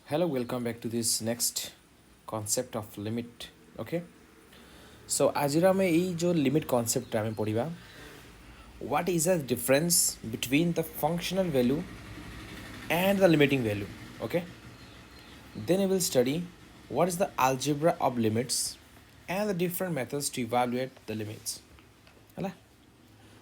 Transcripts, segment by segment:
Hello, welcome back to this next concept of limit. Okay, so आज आमे ये जो limit concept आमे पढ़िबा, what is the difference between the functional value and the limiting value? Okay, then we will study what is the algebra of limits and the different methods to evaluate the limits. ହେଲା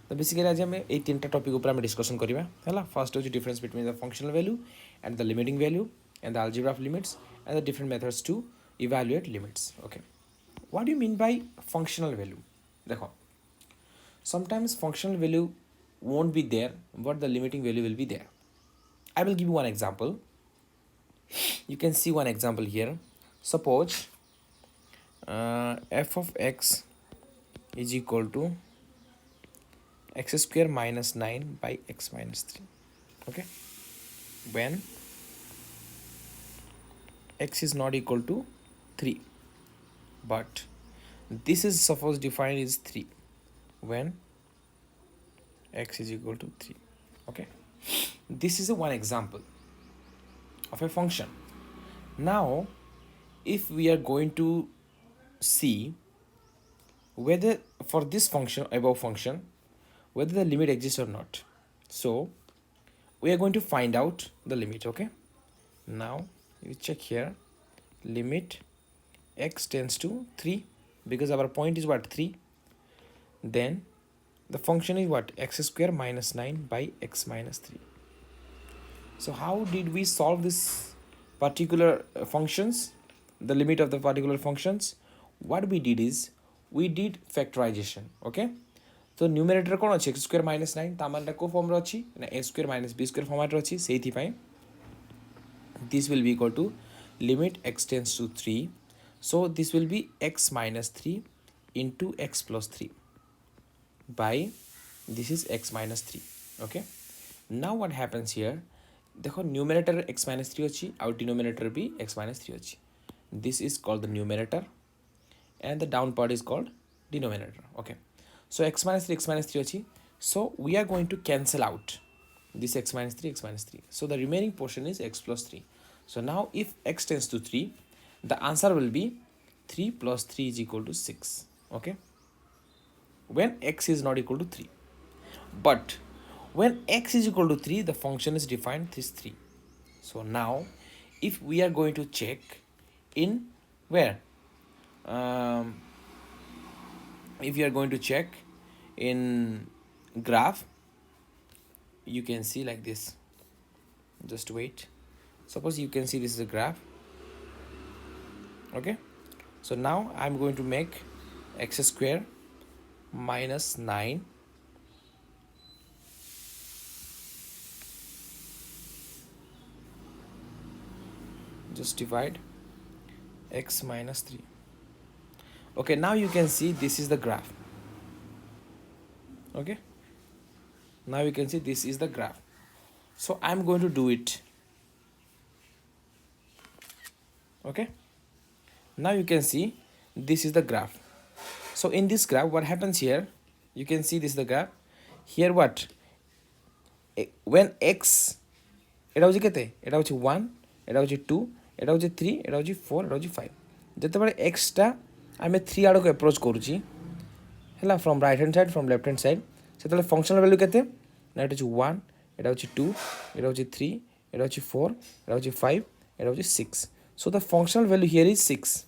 तो basically आज आम ये तीन topic ऊपर discussion करवा है first हूँ difference between the functional value and the limiting value and the algebra of limits and the different methods to evaluate limits okay what do you mean by functional value देखो sometimes functional value won't be there but the limiting value will be there. I will give you one example. You can see one example here. Suppose f of x is equal to x square minus 9 by x minus 3. Okay, when x is not equal to 3, but this is suppose defined is 3 when x is equal to 3. Okay, this is a one example of a function. Now if we are going to see whether for this function above function whether the limit exists or not, so we are going to find out the limit. Okay, now you check here, limit x tends to 3 because our point is what, 3. Then the function is what, x square minus 9 by x minus 3. So how did we solve this particular functions, the limit of the particular functions? What we did is we did factorization. Okay, तो numerator कौन अच्छे, x square minus 9 तामानटा को form रे अच्छी ना a square minus b square format रे अच्छी सेही पाई this will be equal to limit x tends to 3, so this will be x minus 3 into x plus 3 by this is x minus 3. Okay, now what happens here, देखो numerator x minus 3 अच्छी और denominator भी x minus 3 अच्छी. This is called the numerator and the down part is called denominator. Okay, so x minus 3 अच्छी, so we are going to cancel out this x minus 3, so the remaining portion is x plus 3. So now if x tends to 3, the answer will be 3 plus 3 is equal to 6. Okay, when x is not equal to 3, but when x is equal to 3 the function is defined this 3. So now if we are going to check in where if you are going to check in graph, you can see like this. Just wait, suppose you can see this is a graph. Okay, so now I'm going to make x square minus 9 just divide x minus 3. Okay, now you can see this is the graph. Okay, now you can see this is the graph. So I'm going to do it. Okay, now you can see this is the graph. So in this graph what happens here, you can see this is the graph here. What when x এটা হচ্ছে কেতে, এটা হচ্ছে 1, এটা হচ্ছে 2, এটা হচ্ছে 3, এটা হচ্ছে 4, এটা হচ্ছে 5. যেতেବେଳେ এক্সটা আমি 3 আড়କୁ এপ্ରୋচ କରୁଛି ହେଲା from right hand side from left hand side, সেତେବେଳେ ফংশনাল ভ্যালু কেতে না এটা হচ্ছে 1, এটা হচ্ছে 2, এটা হচ্ছে 3, এটা হচ্ছে 4, এটা হচ্ছে 5, এটা হচ্ছে 6. So the functional value here is 6.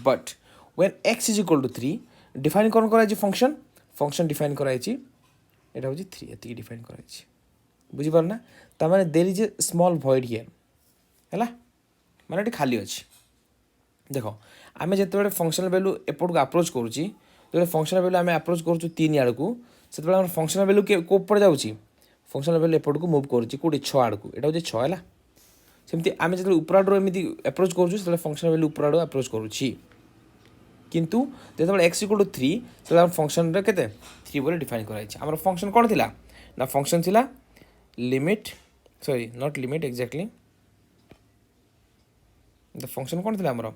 But when x is equal to 3, define কোন করা হয়েছে function define করা হয়েছে এটা হচ্ছে 3, এতিকি define করা হয়েছে, বুঝি পার না? তার মানে there is a small void here ହେଲା, মানে এটি খালি ଅଛି. ଦେଖ ଆମେ ଯେତେବେଳେ ଫଙ୍କସନାଲ୍ ଭ୍ୟାଲୁ ଏପଟକୁ ଆପ୍ରୋଚ୍ କରୁଛି, ଯେତେବେଳେ ଫଙ୍କସନାଲ୍ ଭ୍ୟାଲୁ ଆମେ ଆପ୍ରୋଚ୍ କରୁଛୁ 3 ଆଡ଼କୁ, ସେତେବେଳେ ଆମର ଫଙ୍କସନାଲ୍ ଭ୍ୟାଲୁ କେଉଁ ଉପରେ ଯାଉଛି, ଫଙ୍କସନାଲ୍ ଭ୍ୟାଲୁ ଏପଟକୁ ମୁଭ୍ କରୁଛି କେଉଁଠି 6 ଆଡ଼କୁ, ଏଇଟା ହେଉଛି 6 ହେଲା. ସେମିତି ଆମେ ଯେତେବେଳେ ଉପର ଆଡ଼ୁ ଏମିତି ଆପ୍ରୋଚ୍ କରୁଛୁ ସେତେବେଳେ ଫଙ୍କସନାଲ୍ ଭ୍ୟାଲୁ ଉପର ଆଡ଼ୁ ଆପ୍ରୋଚ୍ କରୁଛି, କିନ୍ତୁ ଯେତେବେଳେ x ଇକ୍ୱାଲ୍ ଟୁ 3 ସେତେବେଳେ ଆମ ଫଙ୍କସନ୍ରେ କେତେ 3 ବୋଲି ଡିଫାଇନ୍ କରାଯାଇଛି. ଆମର ଫଙ୍କସନ୍ କ'ଣ ଥିଲା ନା ଫଙ୍କସନ୍ ଥିଲା limit, sorry not limit exactly, the function କ'ଣ ଥିଲା ଆମର,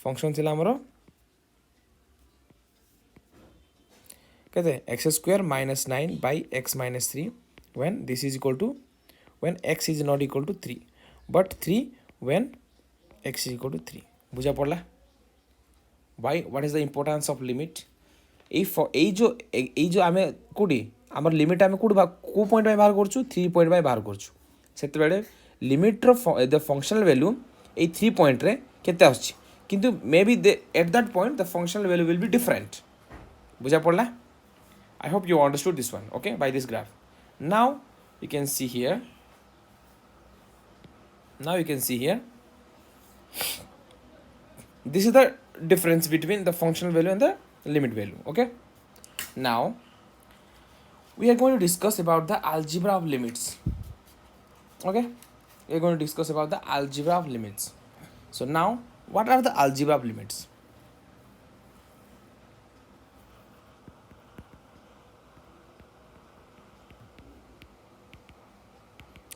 function ଥିଲା ଆମର କେତେ x square minus 9 by x minus 3 when this is equal to when x is not equal to 3, but 3 when x is equal to 3 বুঝা পড়লা why what is the importance of limit এই যে আমি কোটি আমার limit আমি কোটি কো point বাই বাহার করছু 3 পয়েন্ট বাই বাহার করছু সেতবেলে লিমিটর দ ফংশনাল ভ্যালু এই 3 পয়েন্টরে কেতে আসছে কিন্তু maybe at that point the functional value will be different বুঝা পড়লা I hope you understood this one, okay, by this graph. Now you can see here. This is the difference between the functional value and the limit value, okay. Now we are going to discuss about the algebra of limits, okay. We are going to discuss about the algebra of limits. So now, what are the algebra of limits?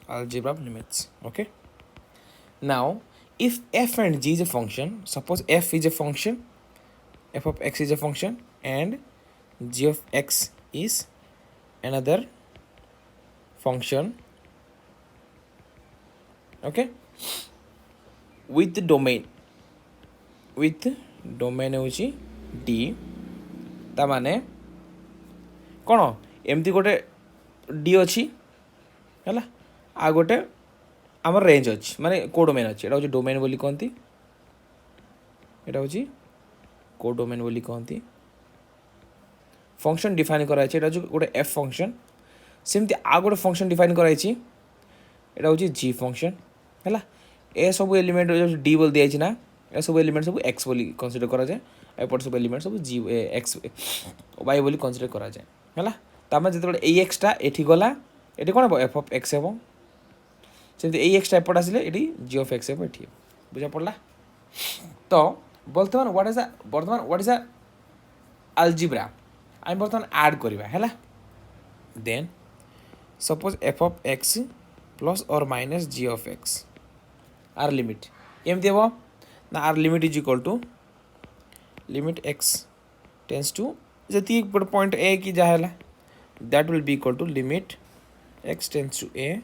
Algebra of limits, okay. Now if f and g is a function, suppose f is a function, f of x is a function and g of x is another function, okay, with the domain होची d ता माने कोन एमती गोटे d अछि हला आ गोटे आमर range अच्छी माने को डोमेन अच्छी एटा होची डोमेन बोली कहती एटा होची को डोमेन बोली कहती फंक्शन डिफाइन कराई एटा होची गोटे f फंक्शन सेमती आ गोटे फंक्शन डिफाइन कराई एटा होची g फंक्शन हैला ए सब एलिमेंट जो d बोल दिया छी ना ए सब एलिमेंट सब x बोली कंसीडर करा जाय एपट सब एलिमेंट सब g x y बोली कंसीडर करा जाय हैला तामे जते ए x टा एठी गला एठी कोन f of x हेबो सेमती ए एक्स एपट आसिले एटी जी ऑफ एक्स एटी बुझा पड़ला तो बर्तमान व्हाट इज अ अलजेब्रा आम बर्तमान ऐड करबा हैला then suppose f of x plus or minus g of x आर लिमिट एमती हेबो ना आर limit is equal to limit x tends to जति पॉइंट ए की जाहला that will be equal to limit x tends to a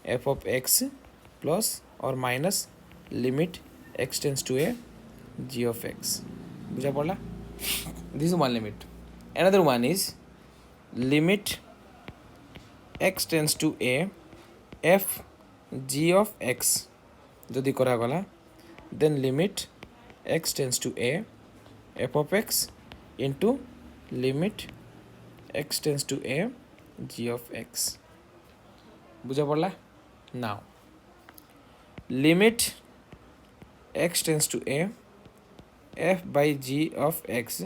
f of x plus or minus limit x tends to a g of x बुझा पड़ला this is one limit another one is limit x tends to a f g of x जदि करा गला then limit x tends to a f of x into limit x tends to a g of x बुझा पड़ला now limit x tends to a f by g of x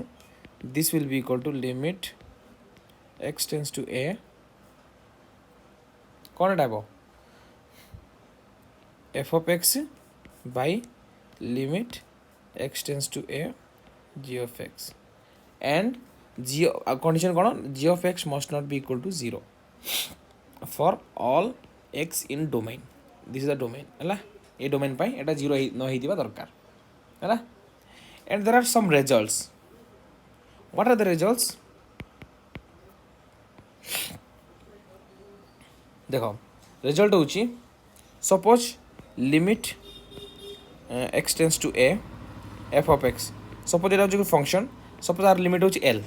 this will be equal to limit x tends to a कौन type f of x by limit x tends to a g of x and g condition कौन g of x must not be equal to 0 for all x in domain this is the domain है ये domain पाई एटा 0 न होइतिबा दरकार है and there are some results what are the results देखो result होची suppose limit x tends to a f of x suppose एटा होची function suppose आर limit होची l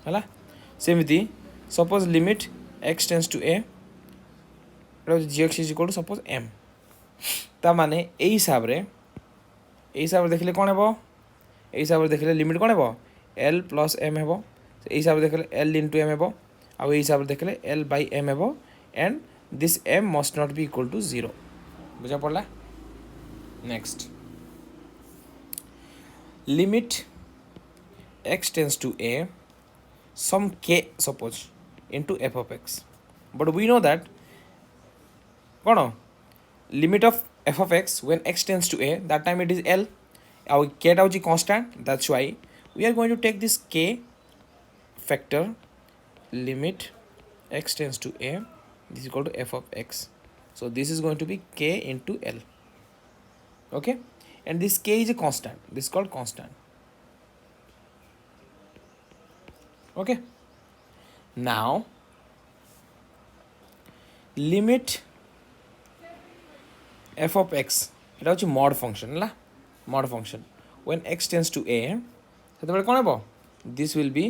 है सेमिति suppose limit x tends to a g x is equal to suppose m ता माने ए हिसाब रे देखले कोन हेबो ए हिसाब रे देखले लिमिट कोन हेबो एल प्लस एम हेबो ए हिसाब रे देखले एल इनटू एम हेबो आ ए हिसाब रे देखले एल बाय एम हेबो and this m must not be equal to 0 बुझा पड़ला next limit x tends to a some k suppose into f of x but we know that कौन limit of f of x when x tends to a that time it is l आउ k टाउची constant that's why we are going to take this k factor limit x tends to a this is equal to f of x so this is going to be k into l okay and this k is a constant this is called constant okay now limit f of x এটা হচ্ছে mod function না mod function when x tends to a সেতবেলে কোন হবো this will be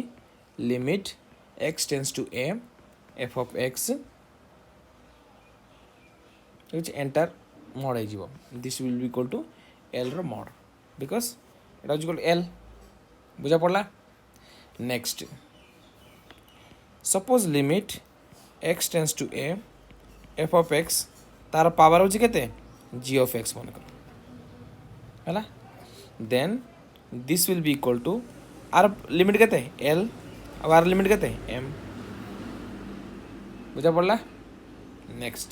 limit x tends to a f of x which enter mod হয়ে যাব this will be equal to l র mod because এটা হচ্ছে equal to l বুঝা পড়লা next suppose limit x tends to a f of x তার পাওয়ার হচ্ছে কেতে g of x মনে করো হলা then this will be equal to আর লিমিট কেতে l আর লিমিট কেতে m বুঝা পড়লা next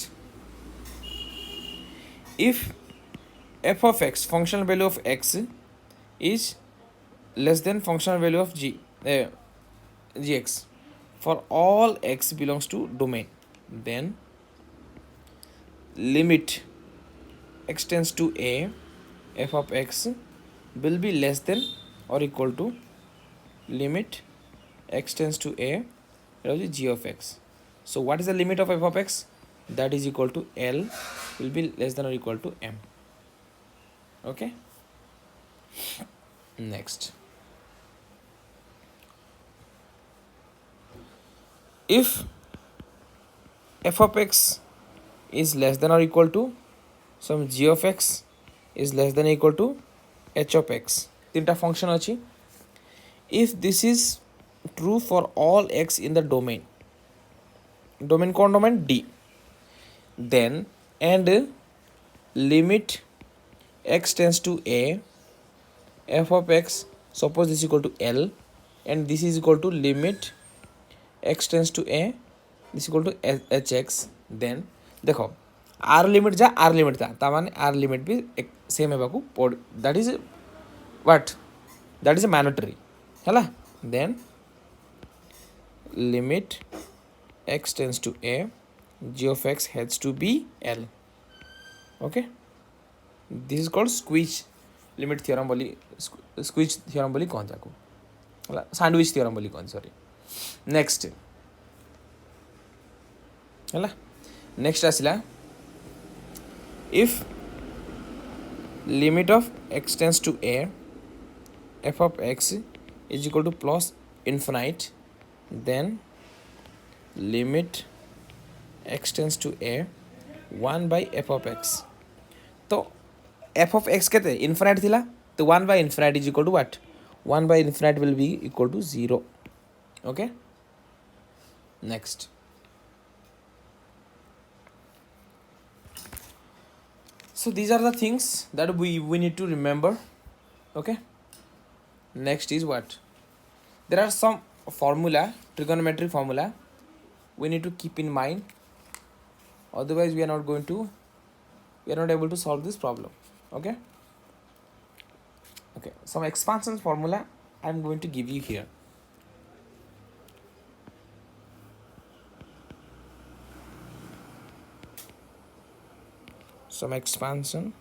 if f of x functional value of x is less than functional value of gx for all x belongs to domain then limit x tends to a f of x will be less than or equal to limit x tends to a g of x so what is the limit of f of x that is equal to l will be less than or equal to m okay next if f of x is less than or equal to some g of x is less than or equal to h of x তিনটা function আছে if this is true for all x in the domain কোন domain d then and limit x tends to a f of x suppose this is equal to l and this is equal to limit x tends to a this is equal to hx then देखो r limit जा r limit था तामाने r limit भी same है Baku that is what that is a mandatory है then limit x tends to a g of x has to be l okay this is called squish limit theorem बोली squish theorem बोली कौन जाको है sandwich theorem बोली कौन sorry next है next आसिला if limit of x tends to a f of x is equal to plus infinite then limit x tends to a 1 by f of x तो f of x कहते infinite थिला तो 1 by infinite is equal to what 1 by infinite will be equal to 0 okay next so these are the things that we need to remember okay next is what there are some formula trigonometric formula we need to keep in mind otherwise we are not able to solve this problem okay some expansion formula I'm going to give you here some expansion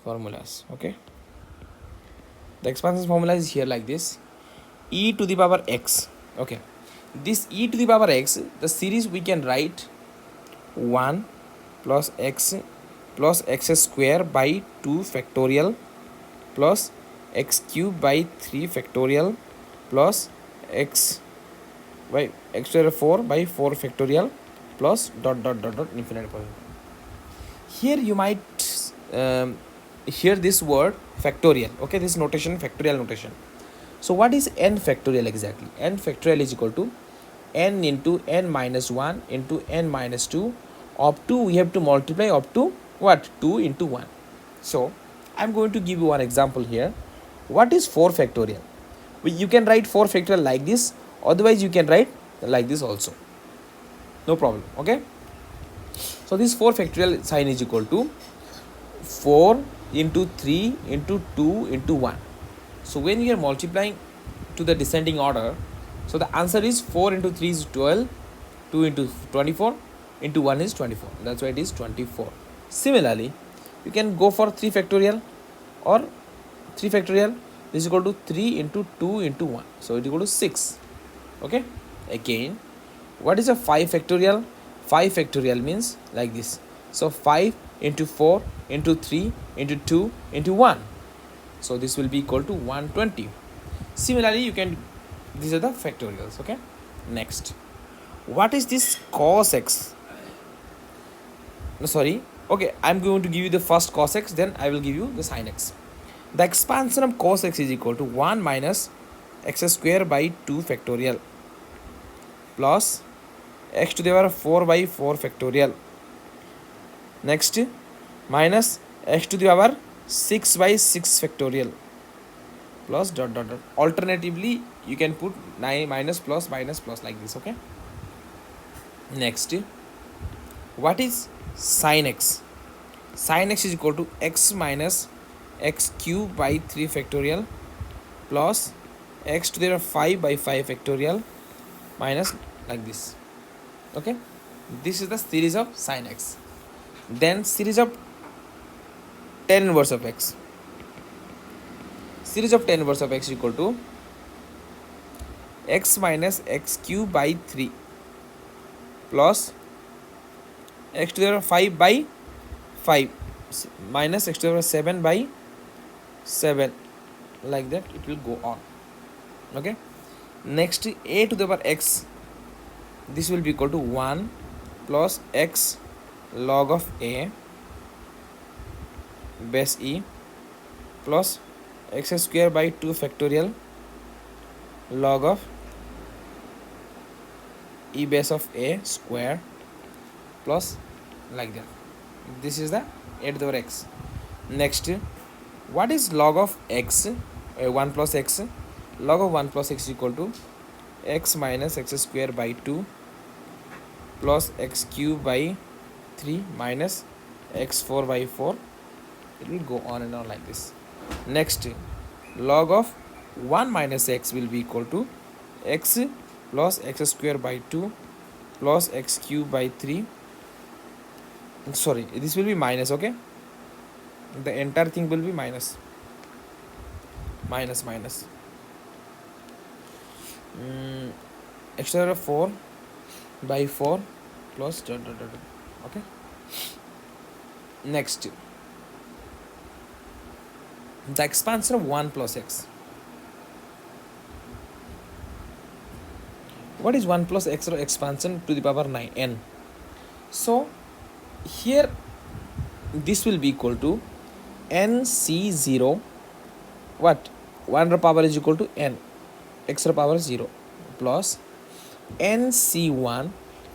formulas okay the expansion formula is here like this e to the power x okay this e to the power x the series we can write 1 plus x square by 2 factorial plus x cube by 3 factorial plus x by x square 4 by 4 factorial plus dot infinite point here you might hear this word factorial okay this notation factorial notation so what is n factorial exactly n factorial is equal to n into n minus 1 into n minus 2 up to we have to multiply up to what 2 into 1 so I'm going to give you one example here what is 4 factorial you can write 4 factorial like this otherwise you can write like this also no problem okay so this 4 factorial sign is equal to 4 into 3 into 2 into 1 so when you are multiplying to the descending order so the answer is 4 into 3 is 12 2 into 24 into 1 is 24 that's why it is 24 similarly you can go for 3 factorial or 3 factorial is equal to 3 into 2 into 1 so it is equal to 6 okay again what is a 5 factorial 5 factorial means like this. So 5 into 4 into 3 into 2 into 1. So this will be equal to 120. Similarly, you can, these are the factorials. Okay, next, what is this cos x? No, sorry. Okay, I'm going to give you the first cos x, then I will give you the sin x. The expansion of cos x is equal to 1 minus x square by 2 factorial plus x to the power 4 by 4 factorial. Next, minus x to the power 6 by 6 factorial plus dot dot dot. Alternatively, you can put 9 minus plus like this. Okay. Next, what is sin x? Sin x is equal to x minus x cube by 3 factorial plus x to the power 5 by 5 factorial minus like this. Okay, this is the series of sin x. Then series of tan inverse of x. Series of tan inverse of x is equal to x minus x cube by 3 plus x to the power 5 by 5 minus x to the power 7 by 7, like that it will go on. Okay, next, a to the power x, this will be equal to 1 plus x log of a base e plus x square by 2 factorial log of e base of a square plus like that. This is the a to the power x. Next, what is log of x? 1 plus x. Log of 1 plus x is equal to x minus x square by 2 plus x cube by 3 minus x4 by 4. It will go on and on like this. Next, log of 1 minus x will be equal to x plus x square by 2 plus x cube by 3. Sorry, this will be minus. Okay, the entire thing will be minus. X to the power 4 by 4 plus dot dot dot. Okay, next, the expansion of 1 plus x. What is 1 plus x or expansion to the power 9 n? So here this will be equal to nc0, what, 1 power is equal to n, x power 0 plus nc1,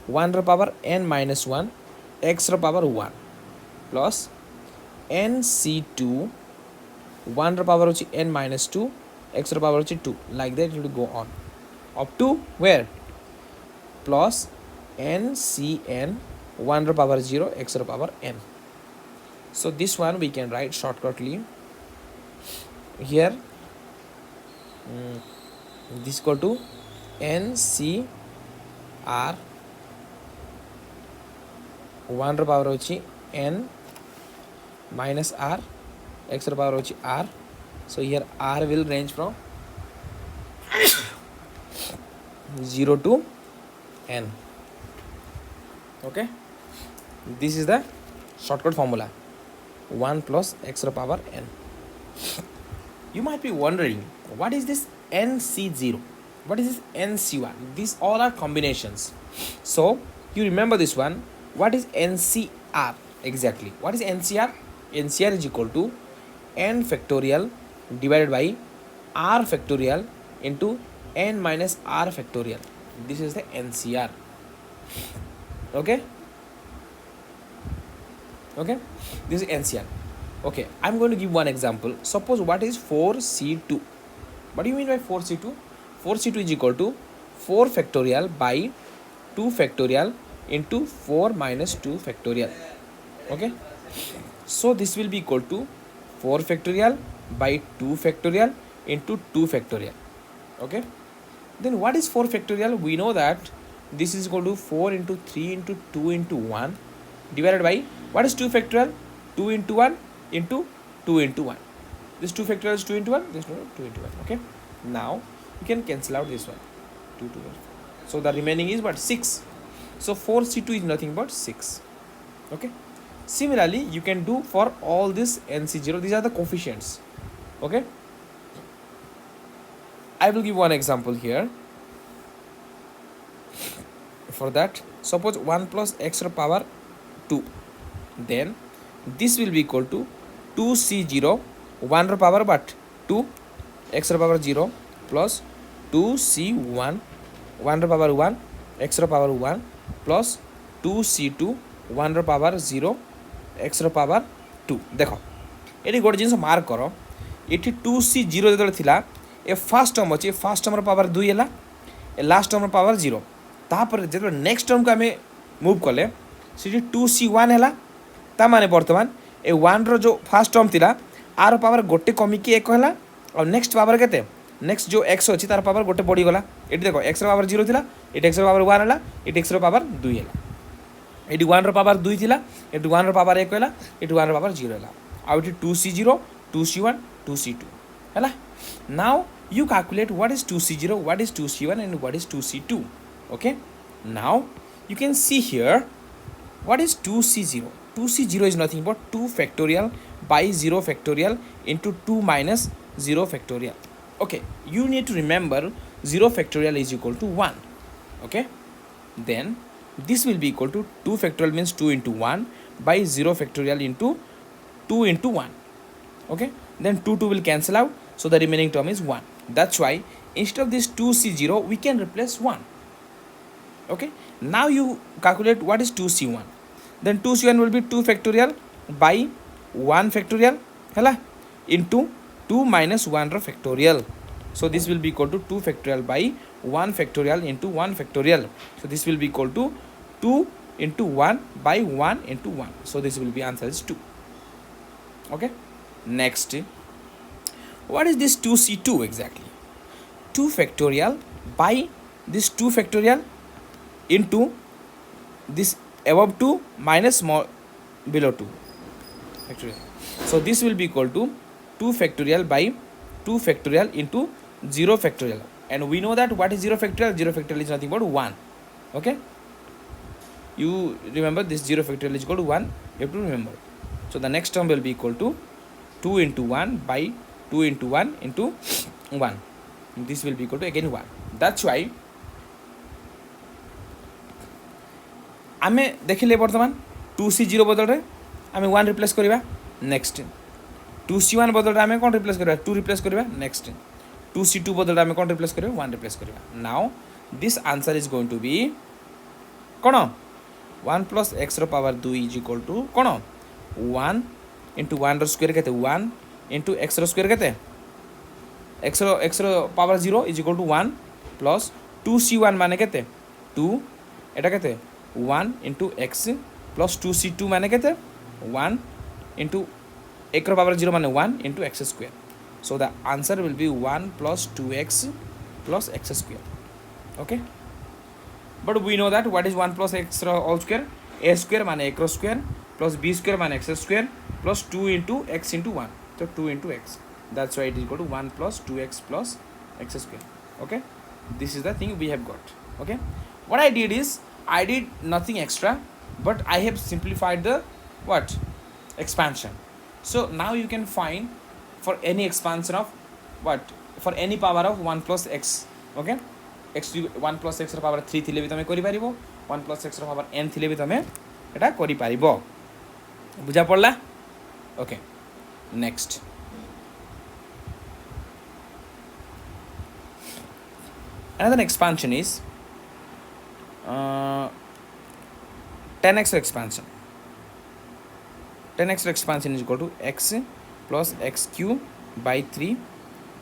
1 power n minus 1, x power 1 plus nc2, 1 power n minus 2, x power 2, like that it will go on up to where, plus ncn, 1 power 0, x power n. So this one we can write shortcutly here. This equal to ncr, 1 power n minus r, x power r. So here r will range from 0 to n. Okay, this is the shortcut formula, 1 plus x power n. You might be wondering, what is this nc0, what is this nc1? These all are combinations. So you remember this one. What is ncr exactly? What is ncr? ncr is equal to n factorial divided by r factorial into n minus r factorial. This is the ncr. Okay, this is ncr. Okay, I'm going to give one example. Suppose, what is 4c2? What do you mean by 4c2? 4c2 is equal to 4 factorial by 2 factorial into 4 minus 2 factorial. Okay, so this will be equal to 4 factorial by 2 factorial into 2 factorial. Okay, then what is 4 factorial? We know that this is equal to 4 into 3 into 2 into 1 divided by, what is 2 factorial? 2 into 1 into 2 into 1. This 2 factorial is 2 into 1, this 2 into 1. Okay, now you can cancel out this one, 2 to 1. So the remaining is what, 6. So 4c2 is nothing but 6. Okay. Similarly, you can do for all this nc0. These are the coefficients. Okay. I will give one example here. For that, suppose 1 plus x to the power 2. Then this will be equal to 2c0, 1 to the power but 2, x to the power 0 plus 2c1, 1 to the power 1, x to the power 1 plus 2c2, 1 to the power 0, x to the power 2. देखो ये गोटे जिन mark कर ये 2c0 जो थिला ए first term अच्छे first term power 2 है ए last term power 0 तापर जो नेक्स्ट टर्म को आम मुव कले सी 2c1 है ता माने बर्तमान ए 1 रो जो फर्स्ट टर्म थिला आर पावर गोटे कमिकी 1 है और नेक्स्ट पावर केते नेक्स्ट जो x अच्छी तार पावर गोटे बढ़ी गला ये देखो x रो पावर 0 थिला ये x रो पावर 1 है ये x रो पावर 2 है ये 1 रो पावर 2 थिला ये 1 रो पावर 1 है ये 1 रो पावर 0 है आउ ये 2c0 2c1 2c2 है now you calculate what is 2c0 what is 2c1 and what is 2c2 okay now you can see here what is 2c0 2c0 is nothing but 2 factorial by 0 factorial into 2 minus 0 factorial okay you need to remember 0 factorial is equal to 1 okay then this will be equal to 2 factorial means 2 into 1 by 0 factorial into 2 into 1 okay then 2 will cancel out so the remaining term is 1 that's why instead of this 2c0 we can replace 1 okay now you calculate what is 2c1 then 2c1 will be 2 factorial by 1 factorial hela into 2 minus 1 factorial so this will be equal to 2 factorial by 1 factorial into 1 factorial so this will be equal to 2 into 1 by 1 into 1 so this will be answer is 2 okay next what is this 2c2 exactly 2 factorial by this 2 factorial into this above 2 minus small below 2 factorial so this will be equal to 2 factorial by 2 factorial into 0 factorial and we know that what is 0 factorial is nothing but 1 okay you remember this 0 factorial is equal to 1 you have to remember so the next term will be equal to 2 into 1 by 2 into 1 into 1 this will be equal to again 1 that's why आमे देखिले बर्तमान 2c0 बदल रे आमे 1 replace करबा next 2c1 बदल रे आमे कोन रिप्लेस करबा 2 रिप्लेस करबा नेक्स्ट 2c2 बदल रे आमे कोन रिप्लेस करबा 1 रिप्लेस करबा now this answer is going to be कोन 1 plus x रो पावर 2 इज इक्वल टू कोन 1 into 1 रो स्क्वायर केते 1 into x रो स्क्वायर केते x रो power 0 is equal to 1 plus 2c1 माने केते 2 एटा केते 1 into x plus 2c2 माने केते 1 into 1 रो पावर 0 माने 1 into x square so the answer will be 1 plus 2x plus x square okay but we know that what is 1 plus x all square a square माने 1 रो square plus b square माने x square plus 2 into x into 1 so 2 into x that's why it is equal to 1 plus 2x plus x square okay this is the thing we have got okay what I did is I did nothing extra but I have simplified the what expansion so now you can find for any expansion of what for any power of 1 plus x okay x 1 plus x ର power 3 थिले भी तमे करि पारिबो 1 plus x ର power n थिले भी तमे एटा करि पारिबो बुझा पड़ला okay next another expansion is 10x expansion 10x expansion is equal to x plus x cube by 3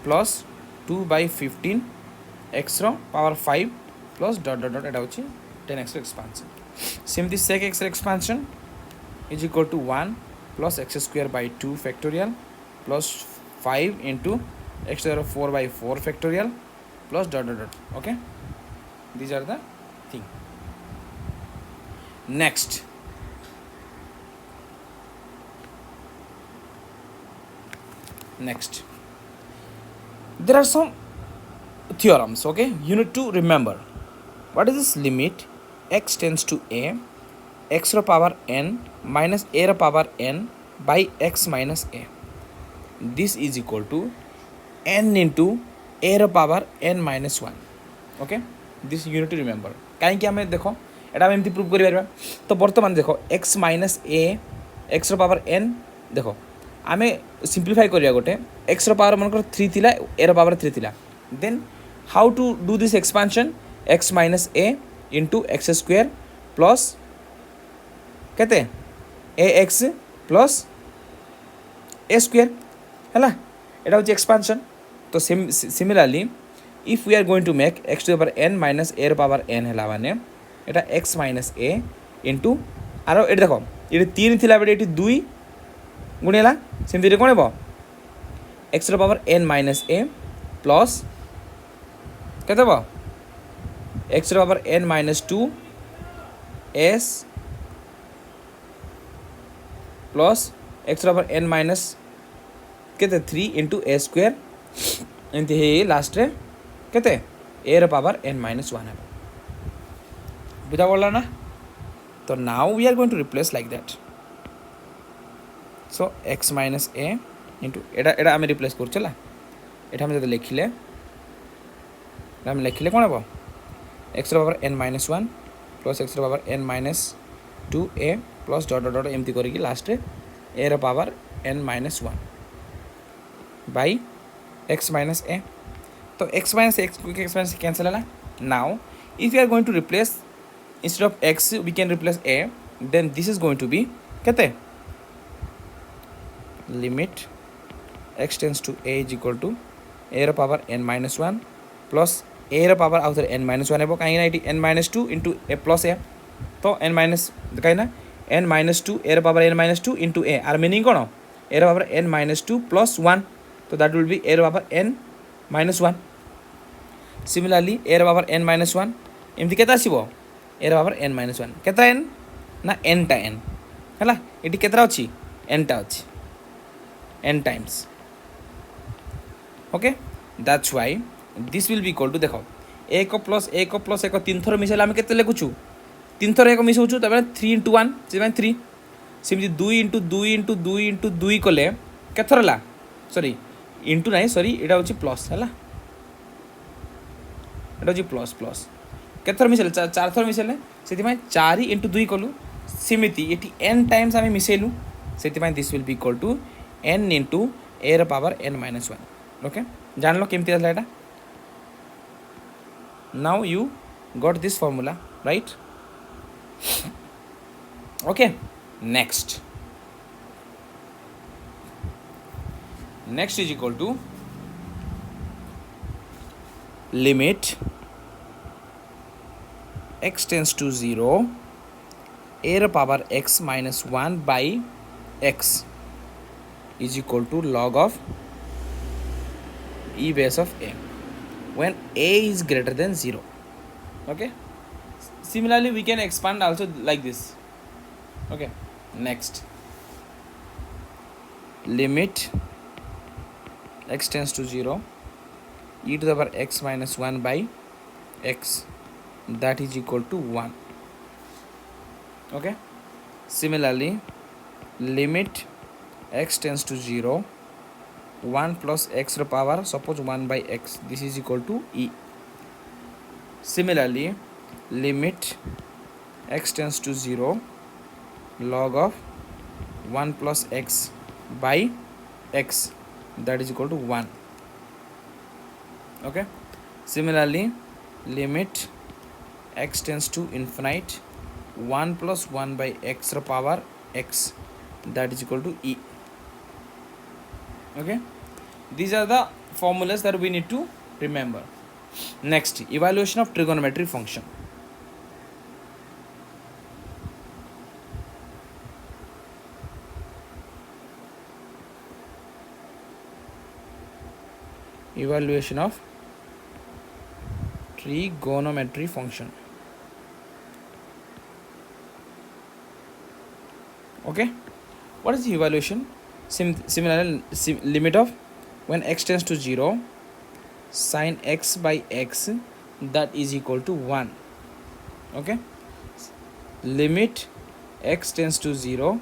plus 2 by 15 x row power 5 plus dot dot dot एटा होची 10x expansion same this sec x expansion is equal to 1 plus x square by 2 factorial plus 5 into x to the 4 by 4 factorial plus dot dot dot okay these are the thing next there are some theorems okay you need to remember what is this limit x tends to a, x power n minus a power n by x minus a. This is equal to n into a power n minus 1. Okay, this you need to remember. कहीं आम देख एटा एमती prove कर तो बर्तमान देख x minus ए x power n देख आम सिंप्लीफाई करिया गोटे x पावर मन 3 थिला a पावर 3 थिला then how to do this expansion x minus a into x square plus केते a x plus a square है एटा हूँ एक्सपांशन तो similarly if we are going to make x to the power n minus a power n है माने एटा x minus a into आर ये देख ये 3 थिला बेटे ये 2 गुणेला सेमती कौन हे x power n minus a plus k x power n minus 2 s plus x power n minus k 3 into A square एमती है लास्ट रे केते a पावर n माइनस 1 है बुझा पड़ा ना तो now we are going to replace like that so x minus a into एटा आम रिप्लेस कर चला एटा हम जब लिखिले आम लिखिले कौन हम x power n minus 1 plus x power n minus 2a plus dot dot एमती करके लास्ट रे a power n minus 1 by x minus a तो x माइनस x कैंसल है now if you are going to replace instead of x we can replace a then this is going to be kete limit x tends to a is equal to a power n minus 1 plus a power outer n minus 1 है कहीं ना it n minus 2 into a plus a तो n minus कहीं ना n minus 2 a power n minus 2 into a आर meaning कौन a power n minus 2 plus 1 तो that will be a power n minus 1 similarly a power n minus 1 एमती केता आसीबो a power n minus 1 केता n ना n टा n है ये केतरा अच्छी n टा अच्छी n times okay that's why this will be equal to देख एक प्लस एक प्लस एक 3 थर मिसेले आम के लिखुचु 3 थर एक मिसाऊँ तब 3 इंटू 1 से 3 सेमती 2 इंटू 2 इंटू 2 इंटू 2 कले केथर है सॉरी इंटू ना सॉरी यहाँ हूँ प्लस है हूँ प्लस प्लस केथर मिसेले 4 थर मिसेले से 4 इंटू 2 कलु सेमती ये n टाइम्स आम मिसेलु से this will be equal to n into a power n minus 1 okay जान लो केमती आसला एटा now you got this formula right okay next is equal to limit x tends to 0 a power x minus 1 by x is equal to log of e base of a when a is greater than 0 okay similarly we can expand also like this okay next limit x tends to 0 e to the power x minus 1 by x that is equal to 1 okay similarly limit x tends to 0 1 plus x power suppose 1 by x this is equal to e similarly limit x tends to 0 log of 1 plus x by x that is equal to 1 okay similarly limit x tends to infinite 1 plus 1 by x power x that is equal to e okay these are the formulas that we need to remember next evaluation of trigonometric function evaluation of trigonometry function okay what is the evaluation similarly limit of when x tends to 0 sin x by x that is equal to 1 okay limit x tends to 0,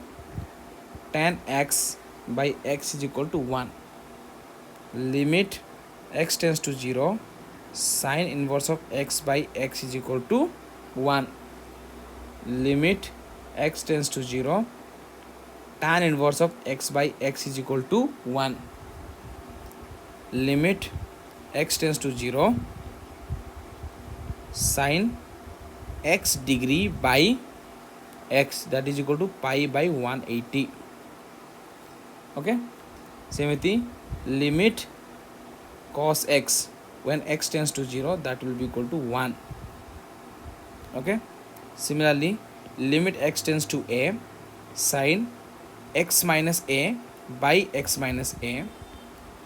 tan x by x is equal to 1. Limit x tends to 0, sine inverse of x by x is equal to 1. Limit x tends to 0, tan inverse of x by x is equal to 1. Limit x tends to 0, sine x degree by x, that is equal to pi by 180. Okay, same limit cos x when x tends to 0, that will be equal to 1. Okay, similarly limit x tends to a, sine x minus a by x minus a,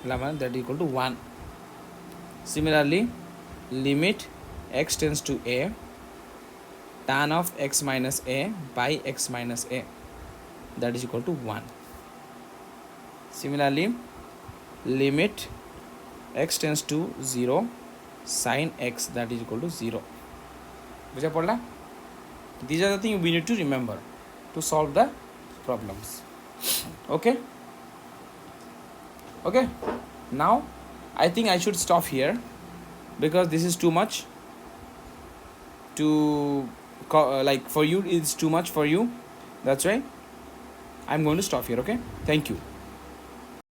that is equal to 1. Similarly limit x tends to a, tan of x minus a by x minus a, that is equal to 1. Similarly limit x tends to 0, sine x, that is equal to 0. বুঝা পড়লা? These are the things we need to remember to solve the problems. Okay, now I think I should stop here because this is too much to like for you, it's too much for you. That's why I'm going to stop here. Okay, thank you.